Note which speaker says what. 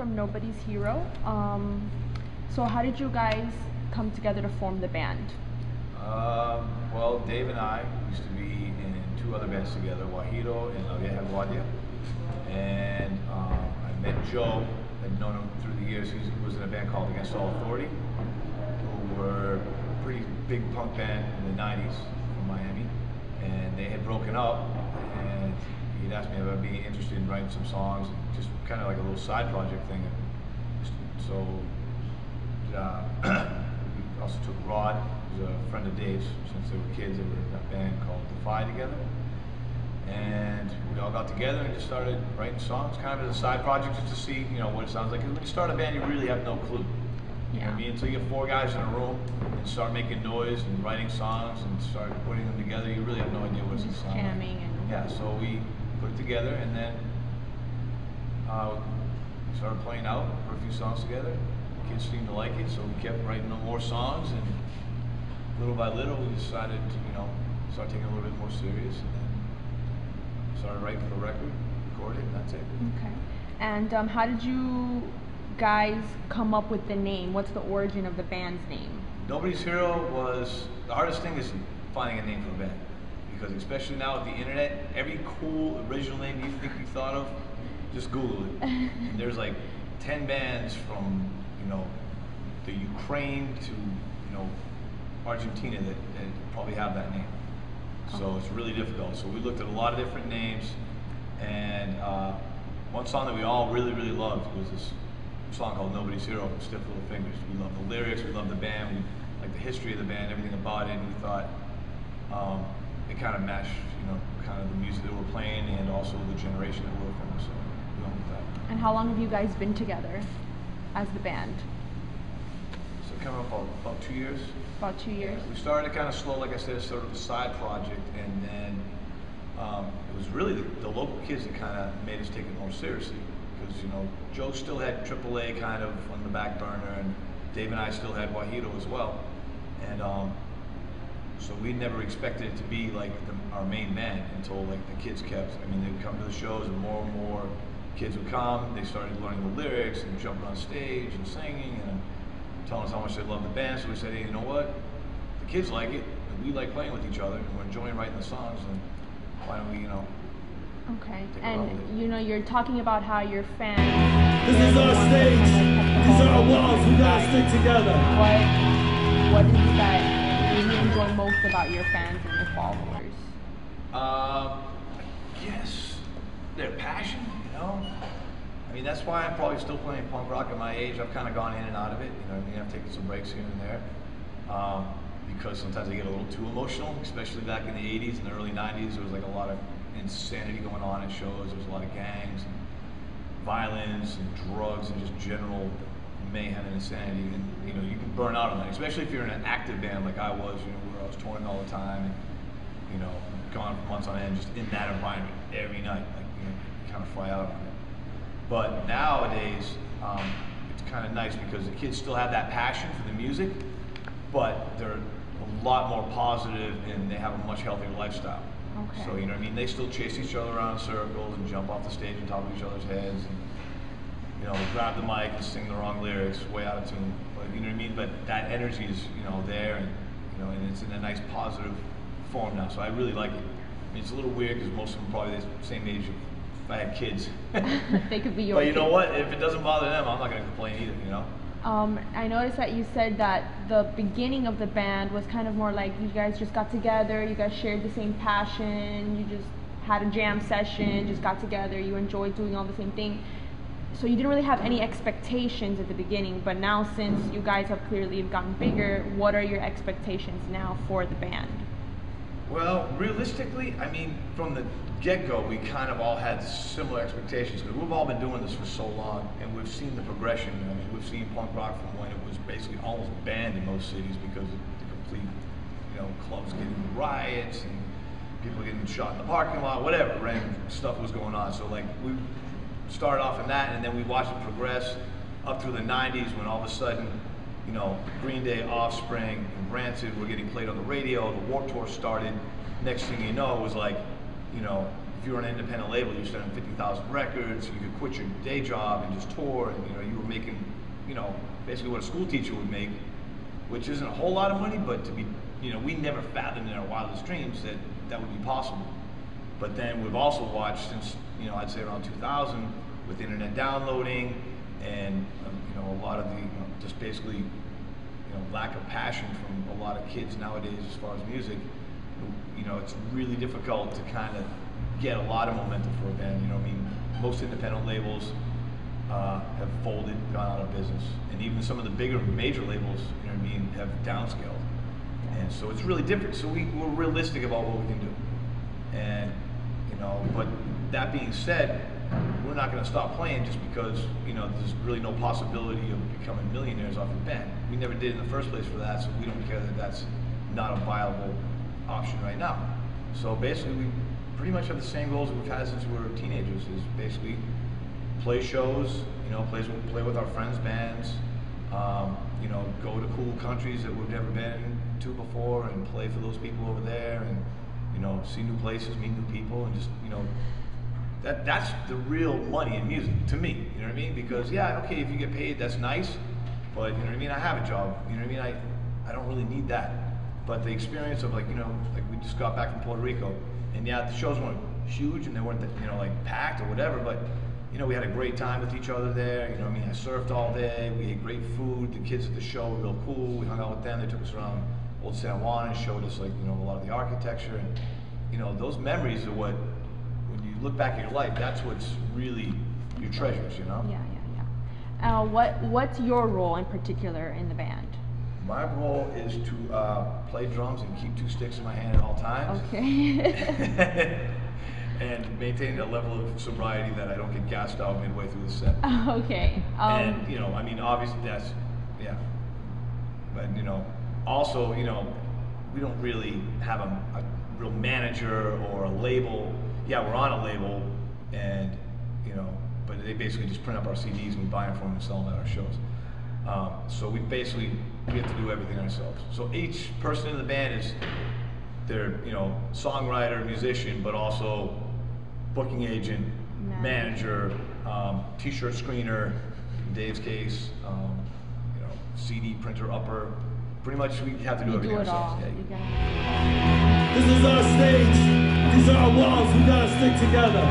Speaker 1: from Nobody's Hero. So how did you guys come together to form the band?
Speaker 2: Well, Dave and I used to be in two other bands together, Wahito and La Vieja Guardia. And I met Joe, I'd known him through the years. He was in a band called Against All Authority, who were a pretty big punk band in the 90s from Miami. And they had broken up, and he'd asked me if I'd be interested in writing some songs, just kind of like a little side project thing. So we also took Rod, who's a friend of Dave's since they were kids. They were in a band called Defy together. And we all got together and just started writing songs, kind of as a side project, just to see, what it sounds like. Because when you start a band, you really have no clue. You know what I mean? Until you get four guys in a room and start making noise and writing songs and start putting them together, you really have no idea what it's going to sound
Speaker 1: jamming
Speaker 2: like.
Speaker 1: and
Speaker 2: Yeah, so we put it together, and then started playing out for a few songs together. Kids seemed to like it, so we kept writing more songs, and little by little we decided to, start taking it a little bit more serious, and then started writing for the record, recorded it, and that's it.
Speaker 1: Okay. And how did you guys come up with the name? What's the origin of the band's name?
Speaker 2: Nobody's Hero was, the hardest thing is finding a name for a band. Because especially now with the internet, every cool original name you think you thought of, just Google it. And there's like 10 bands from, the Ukraine to, Argentina that probably have that name. So it's really difficult. So we looked at a lot of different names, and one song that we all really, really loved was this song called Nobody's Hero from Stiff Little Fingers. We loved the lyrics, we loved the band, we liked the history of the band, everything about it, and we thought it kind of matched, kind of the music that we're playing and also the generation that we're from. So we went with that.
Speaker 1: And how long have you guys been together as the band?
Speaker 2: So coming up about 2 years.
Speaker 1: About 2 years.
Speaker 2: We started kind of slow, like I said, sort of a side project, and then it was really the local kids that kind of made us take it more seriously. Because Joe still had AAA kind of on the back burner, and Dave and I still had Wahito as well, and so we never expected it to be like our main band until like the kids kept. I mean, they would come to the shows, and more kids would come. They started learning the lyrics and jumping on stage and singing and telling us how much they loved the band. So we said, hey, you know what? The kids like it, and we like playing with each other, and we're enjoying writing the songs. And why don't we,
Speaker 1: Okay,
Speaker 2: take
Speaker 1: and you're talking about how your fans.
Speaker 3: This is our stage. These are our walls. We gotta stick together.
Speaker 1: What is it that you enjoy most about your fans and your followers?
Speaker 2: I guess their passion, I mean, that's why I'm probably still playing punk rock at my age. I've kind of gone in and out of it, I've taken some breaks here and there. Because sometimes I get a little too emotional, especially back in the 80s and the early 90s. There was like a lot of insanity going on at shows. There was a lot of gangs and violence and drugs and just general mayhem and insanity. And you can burn out on that, especially if you're in an active band like I was, where I was touring all the time and gone for months on end, just in that environment every night. Like you kind of fly out on it. But nowadays, it's kind of nice because the kids still have that passion for the music, but they're a lot more positive and they have a much healthier lifestyle.
Speaker 1: Okay.
Speaker 2: So they still chase each other around in circles and jump off the stage on top of each other's heads, and grab the mic and sing the wrong lyrics way out of tune. But But that energy is there, and and it's in a nice positive form now. So I really like it. I mean, it's a little weird because most of them are probably the same age if I had kids.
Speaker 1: They could be your
Speaker 2: But you know
Speaker 1: kids.
Speaker 2: what? If it doesn't bother them, I'm not going to complain either.
Speaker 1: I noticed that you said that the beginning of the band was kind of more like you guys just got together, you guys shared the same passion, you just had a jam session, just got together, you enjoyed doing all the same thing. So you didn't really have any expectations at the beginning, but now since you guys have clearly gotten bigger, what are your expectations now for the band?
Speaker 2: Well, realistically, I mean, from the get-go, we kind of all had similar expectations because we've all been doing this for so long, and we've seen the progression. I mean, we've seen punk rock from when it was basically almost banned in most cities because of the complete, clubs getting riots and people getting shot in the parking lot, whatever, random stuff was going on. So, like, we started off in that, and then we watched it progress up through the 90s when all of a sudden, Green Day, Offspring, and Rancid were getting played on the radio, the Warped Tour started. Next thing you know, it was like, if you were on an independent label, you're selling 50,000 records, you could quit your day job and just tour, and you know, you were making, you know, basically what a school teacher would make, which isn't a whole lot of money, but to be, you know, we never fathomed in our wildest dreams that that would be possible. But then we've also watched since, you know, I'd say around 2000, with internet downloading and you know, a lot of the, you know, just basically, you know, lack of passion from a lot of kids nowadays as far as music. You know, it's really difficult to kind of get a lot of momentum for a band. You know, I mean, most independent labels have folded, gone out of business, and even some of the bigger major labels, you know what I mean, have downscaled. And so it's really different. So we're realistic about what we can do. And you know, but that being said, we're not going to stop playing just because, you know, there's really no possibility of becoming millionaires off the band. We never did in the first place for that, so we don't care that that's not a viable option right now. So basically, we pretty much have the same goals that we've had since we were teenagers. Is basically play shows, you know, play with our friends' bands, you know, go to cool countries that we've never been to before and play for those people over there, and you know, see new places, meet new people, and just, you know, that's the real money in music to me. You know what I mean? Because yeah, okay, if you get paid, that's nice, but you know what I mean. I have a job. You know what I mean? I don't really need that. But the experience of, like, you know, like we just got back from Puerto Rico, and yeah, the shows weren't huge and they weren't, you know, like packed or whatever, but you know, we had a great time with each other there. You know what I mean? I surfed all day. We ate great food. The kids at the show were real cool. We hung out with them. They took us around Old San Juan and showed us, like, you know, a lot of the architecture, and you know, those memories are what, when you look back at your life, that's what's really your treasures, you know?
Speaker 1: Yeah. What's your role in particular in the band?
Speaker 2: My role is to play drums and keep 2 sticks in my hand at all times.
Speaker 1: Okay.
Speaker 2: And maintain a level of sobriety that I don't get gassed out midway through the set.
Speaker 1: Okay.
Speaker 2: And you know, I mean, obviously that's, yeah. But you know, also, you know, we don't really have a real manager or a label. Yeah, we're on a label, and you know, but they basically just print up our CDs and we buy them from them and sell them at our shows. So we have to do everything ourselves. So each person in the band is their, you know, songwriter, musician, but also booking agent, manager, t-shirt screener, in Dave's case, you know, CD printer upper. Pretty much we have to do everything ourselves.
Speaker 3: This is our stage. These are our walls. We gotta stick together.